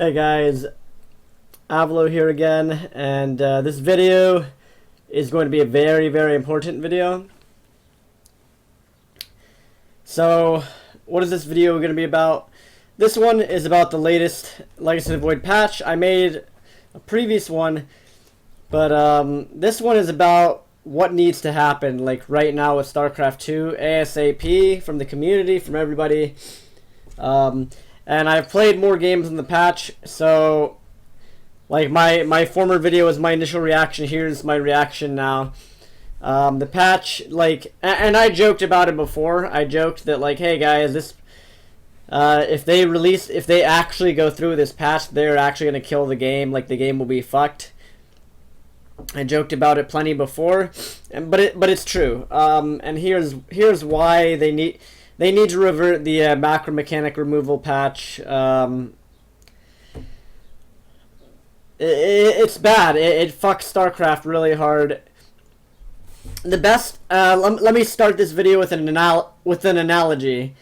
Hey guys, Avilo here again, and this video is going to be a very important video. So, what is this video going to be about? This one is about the latest Legacy of the Void patch. I made a previous one, but this one is about what needs to happen, like right now with StarCraft 2, ASAP, from the community, from everybody. And I've played more games in the patch, so like my former video was my initial reaction. Here's my reaction now. The patch, like, and I joked about it before. I joked that, like, hey guys, this if they actually go through this patch, they're actually gonna kill the game. Like, the game will be fucked. I joked about it plenty before, but it's true. And here's why they need to revert the macro mechanic removal patch. It's bad. It fucks StarCraft really hard. The best. Let me start this video with an analogy.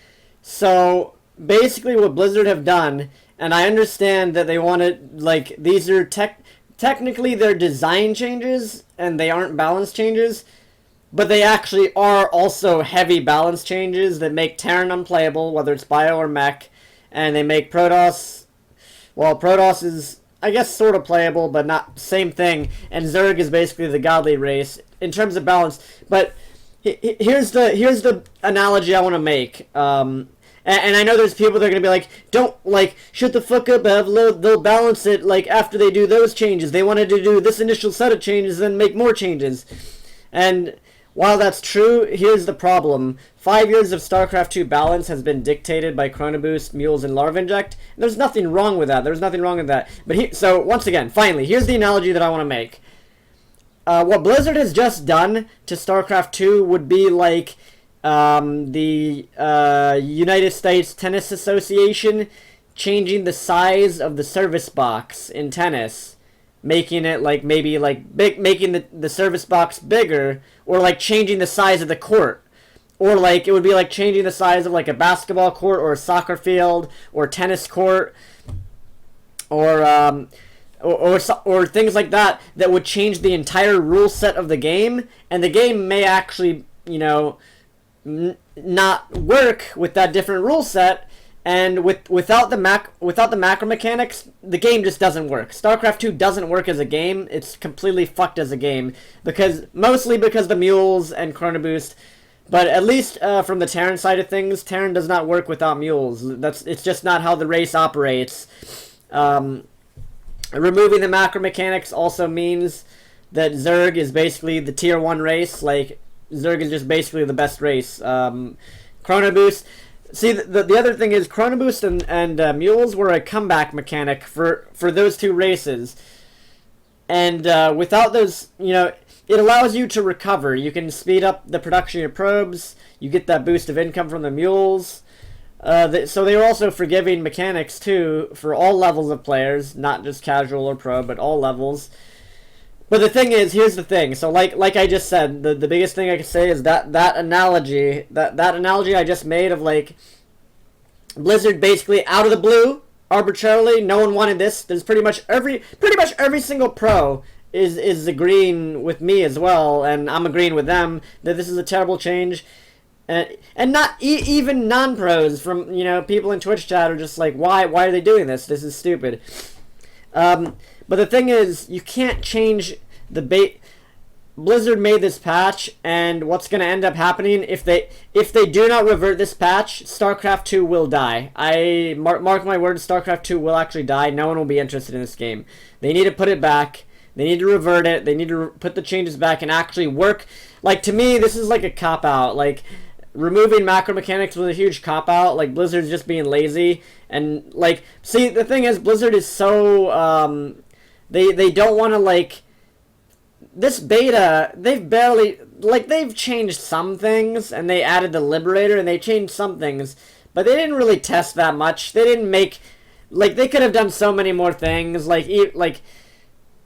So basically, what Blizzard have done, and I understand that they wanted, like, these are technically they're design changes and they aren't balance changes. But they actually are also heavy balance changes that make Terran unplayable, whether it's bio or mech. And they make Protoss... Well, Protoss is, I guess, sort of playable, but not same thing. And Zerg is basically the godly race in terms of balance. But here's the analogy I want to make. And I know there's people that are going to be like, don't, like, shut the fuck up, Avilo. They'll balance it, like, after they do those changes. They wanted to do this initial set of changes and make more changes. And... while that's true, here's the problem. 5 years of StarCraft 2 balance has been dictated by Chronoboost, Mules, and Larva Inject. There's nothing wrong with that. There's nothing wrong with that. But so, once again, finally, here's the analogy that I want to make. What Blizzard has just done to StarCraft 2 would be like the United States Tennis Association changing the size of the service box in tennis. Making it like maybe like making the service box bigger, or like changing the size of the court, or like it would be like changing the size of like a basketball court or a soccer field or tennis court, or things like that would change the entire rule set of the game, and the game may actually, you know, not work with that different rule set. And without the macro mechanics, the game just doesn't work. StarCraft 2 doesn't work as a game. It's completely fucked as a game, mostly because the Mules and Chronoboost. But at least from the Terran side of things, Terran does not work without Mules. It's just not how the race operates. Removing the macro mechanics also means that Zerg is basically the tier 1 race. Like, Zerg is just basically the best race. Chronoboost. See, the other thing is Chronoboost and Mules were a comeback mechanic for those two races. And without those, you know, it allows you to recover. You can speed up the production of your probes. You get that boost of income from the Mules. So they were also forgiving mechanics, too, for all levels of players. Not just casual or pro, but all levels. But the thing is, here's the thing. So like I just said, the biggest thing I can say is that analogy I just made of, like, Blizzard basically out of the blue, arbitrarily, no one wanted this. There's pretty much every single pro is agreeing with me as well, and I'm agreeing with them that this is a terrible change. And not even non-pros from, you know, people in Twitch chat are just like, why are they doing this? This is stupid. But the thing is, you can't change the bait. Blizzard made this patch, and what's going to end up happening if they do not revert this patch, StarCraft 2 will die. I mark my words, StarCraft 2 will actually die. No one will be interested in this game. They need to put it back. They need to revert it. They need to put the changes back and actually work. Like, to me, this is like a cop-out. Like, removing macro mechanics was a huge cop-out. Like, Blizzard's just being lazy. And, like, see, the thing is, Blizzard is so, they don't want to, like, this beta, they've changed some things, and they added the Liberator, and they changed some things, but they didn't really test that much. They didn't make, like, they could have done so many more things, like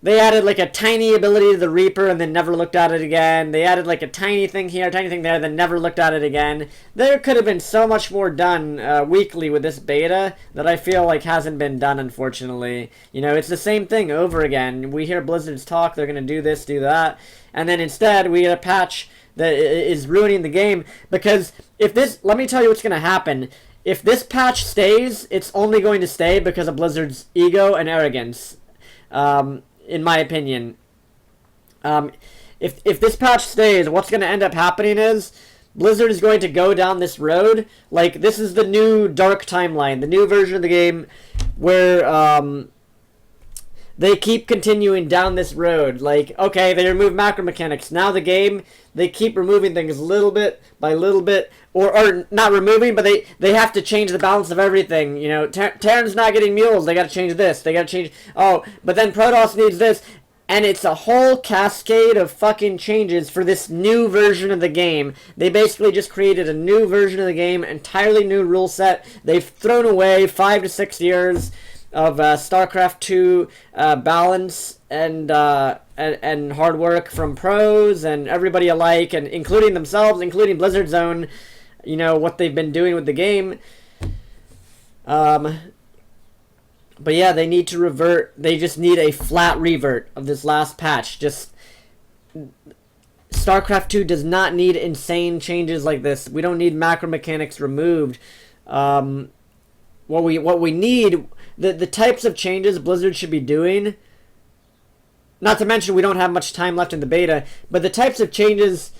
They added like a tiny ability to the Reaper and then never looked at it again. They added like a tiny thing here, tiny thing there, then never looked at it again. There could have been so much more done weekly with this beta that I feel like hasn't been done, unfortunately. You know, it's the same thing over again. We hear Blizzard's talk, they're going to do this, do that, and then instead we get a patch that is ruining the game. Because if this, let me tell you what's going to happen. If this patch stays, it's only going to stay because of Blizzard's ego and arrogance. In my opinion. If this patch stays, what's going to end up happening is Blizzard is going to go down this road. Like, this is the new Dark Timeline, the new version of the game where they keep continuing down this road. Like, okay, they remove macro mechanics. Now the game, they keep removing things little bit by little bit. Or not removing, but they have to change the balance of everything. You know, Terran's not getting mules. They got to change this. They got to change... Oh, but then Protoss needs this. And it's a whole cascade of fucking changes for this new version of the game. They basically just created a new version of the game, entirely new rule set. They've thrown away 5 to 6 years of StarCraft 2 balance and hard work from pros and everybody alike, and including themselves, including Blizzard's own, you know, what they've been doing with the game. But yeah, they need to revert. They just need a flat revert of this last patch. Just StarCraft 2 does not need insane changes like this. We don't need macro mechanics removed. What we need, the types of changes Blizzard should be doing. Not to mention we don't have much time left in the beta, but the types of changes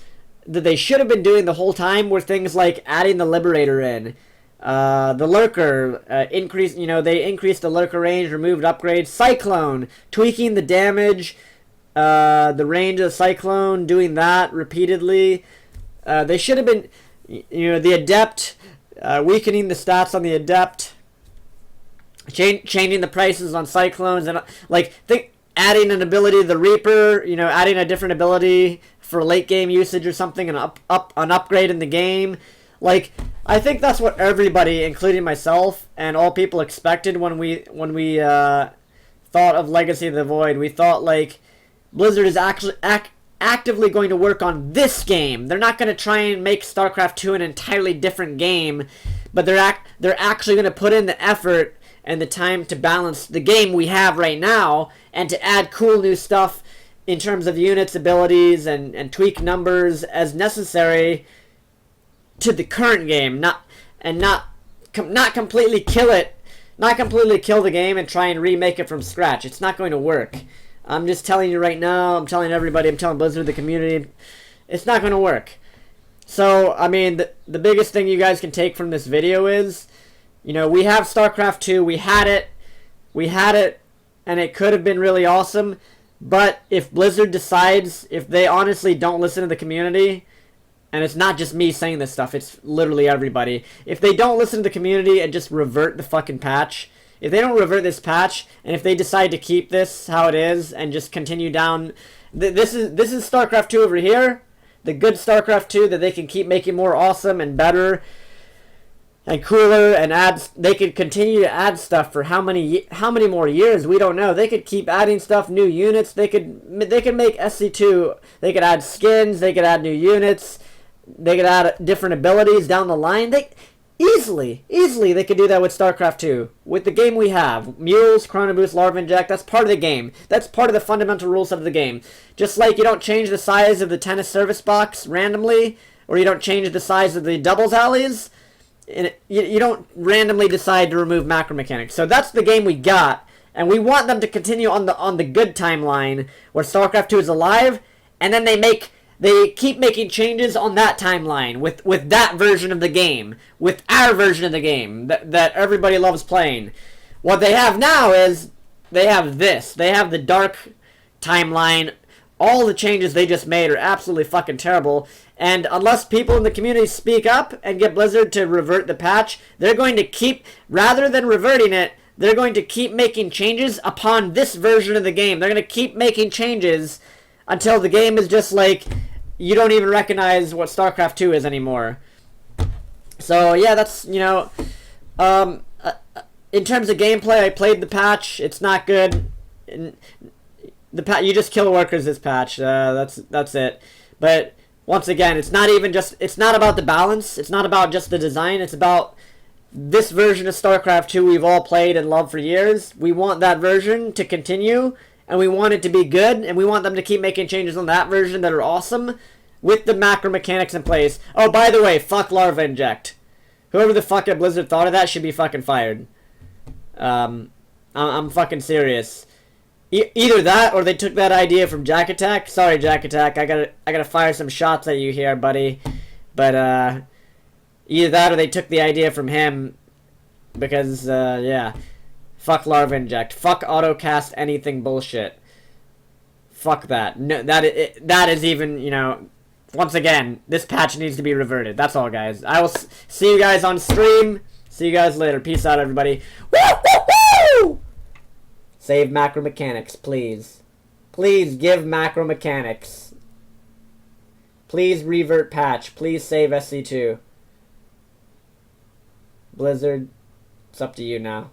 that they should have been doing the whole time were things like adding the Liberator in. The Lurker, increase, you know, they increased the Lurker range, removed upgrades. Cyclone, tweaking the damage, the range of the Cyclone, doing that repeatedly. They should have been, you know, the Adept, weakening the stats on the Adept, changing the prices on Cyclones, and like, adding an ability to the Reaper, you know, adding a different ability for late game usage or something, an upgrade in the game. Like, I think that's what everybody, including myself and all people, expected when we thought of Legacy of the Void. We thought, like, Blizzard is actually actively going to work on this game. They're not going to try and make StarCraft 2 an entirely different game, but they're actually going to put in the effort and the time to balance the game we have right now and to add cool new stuff in terms of units, abilities, and tweak numbers as necessary to the current game, not completely kill it, not completely kill the game and try and remake it from scratch. It's not going to work. I'm just telling you right now, I'm telling everybody, I'm telling Blizzard, the community, it's not going to work. So, I mean, the biggest thing you guys can take from this video is, you know, we have StarCraft 2, we had it, and it could have been really awesome, but if Blizzard decides, if they honestly don't listen to the community, and it's not just me saying this stuff, it's literally everybody, if they don't listen to the community and just revert the fucking patch, if they don't revert this patch, and if they decide to keep this how it is and just continue down, this is StarCraft 2 over here, the good StarCraft 2 that they can keep making more awesome and better and cooler, and they could continue to add stuff for how many more years, we don't know. They could keep adding stuff, new units. They could make SC2. They could add skins. They could add new units. They could add different abilities down the line. They easily they could do that with StarCraft 2. With the game we have, Mules, Chrono Boost, Larva Inject, that's part of the game. That's part of the fundamental rule set of the game. Just like you don't change the size of the tennis service box randomly, or you don't change the size of the doubles alleys. You don't randomly decide to remove macro mechanics. So that's the game we got, and we want them to continue on the good timeline where StarCraft 2 is alive, and then they keep making changes on that timeline with that version of the game, with our version of the game that everybody loves playing. What they have now is they have this. They have the dark timeline. All the changes they just made are absolutely fucking terrible. And unless people in the community speak up and get Blizzard to revert the patch, they're going to keep, rather than reverting it, they're going to keep making changes upon this version of the game. They're going to keep making changes until the game is just like, you don't even recognize what StarCraft 2 is anymore. So yeah, that's, you know, in terms of gameplay, I played the patch. It's not good. You just kill workers this patch. That's it. But once again, it's not about the balance. It's not about just the design. It's about this version of StarCraft 2 we've all played and loved for years. We want that version to continue, and we want it to be good, and we want them to keep making changes on that version that are awesome with the macro mechanics in place. Oh, by the way, fuck Larva Inject. Whoever the fuck at Blizzard thought of that should be fucking fired. I'm fucking serious. Either that, or they took that idea from Jack Attack. Sorry, Jack Attack. I gotta fire some shots at you here, buddy. But either that, or they took the idea from him. Because yeah, fuck Larva Inject. Fuck AUTO-CAST anything bullshit. Fuck that. No, that is even, you know. Once again, this patch needs to be reverted. That's all, guys. I will see you guys on stream. See you guys later. Peace out, everybody. Woo, woo, woo! Save macro mechanics, please. Please give macro mechanics. Please revert patch. Please save SC2. Blizzard, it's up to you now.